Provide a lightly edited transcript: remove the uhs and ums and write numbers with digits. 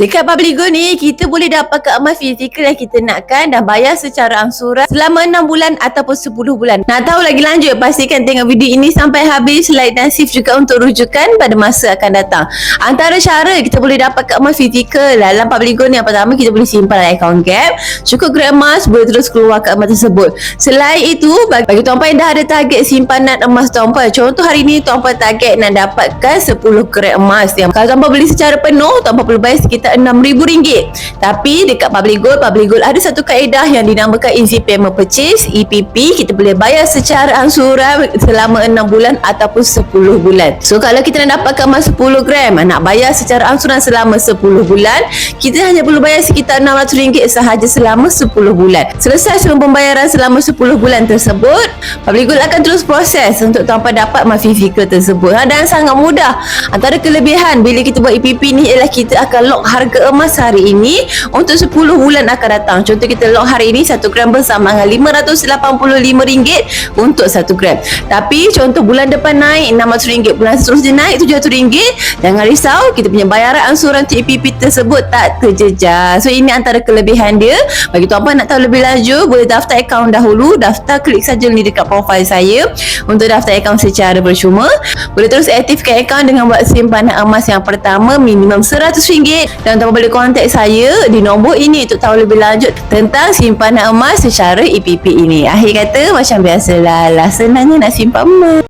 Dekat Publigo ni, kita boleh dapatkan emas fizikal yang kita nakkan dan bayar secara angsuran selama 6 bulan ataupun 10 bulan. Nak tahu lagi lanjut, pastikan tengok video ini sampai habis, like dan save juga untuk rujukan pada masa akan datang. Antara cara kita boleh dapatkan emas fizikal dalam Publigo ni, yang pertama kita boleh simpan dalam akaun Gap. Cukup gram emas, boleh terus keluarkan emas tersebut. Selain itu, bagi tuan-puan yang dah ada target simpanan emas tuan-puan, contoh hari ni tuan-puan target nak dapatkan 10 gram emas. Kalau tuan-puan beli secara penuh, tuan-puan perlu bayar sekitar RM6,000. Tapi dekat Public Gold ada satu kaedah yang dinamakan Easy Payment Purchase, EPP. Kita boleh bayar secara angsuran selama 6 bulan ataupun 10 bulan. So kalau kita nak dapatkan emas 10 gram, nak bayar secara angsuran selama 10 bulan, kita hanya perlu bayar sekitar RM600 sahaja selama 10 bulan. Selesai semua pembayaran selama 10 bulan tersebut, Public Gold akan terus proses untuk tuan-puan dapat emas fizikal tersebut. Dan sangat mudah. Antara kelebihan bila kita buat EPP ni ialah kita akan lock harga emas hari ini untuk 10 bulan akan datang. Contoh kita lock hari ini 1 gram bersama dengan RM585 untuk 1 gram. Tapi contoh bulan depan naik RM600, bulan seterusnya naik RM700. Jangan risau, kita punya bayaran angsuran untuk EPP tersebut tak terjejas. So ini antara kelebihan dia. Bagi tuan-puan nak tahu lebih lanjut, boleh daftar akaun dahulu. Daftar, klik saja link dekat profil saya untuk daftar akaun secara percuma. Boleh terus aktifkan akaun dengan buat simpanan emas yang pertama minimum RM100. Dan tuan-puan boleh kontak saya di nombor ini untuk tahu lebih lanjut tentang simpanan emas secara EPP ini. Akhir kata, macam biasalah, senangnya nak simpan emas.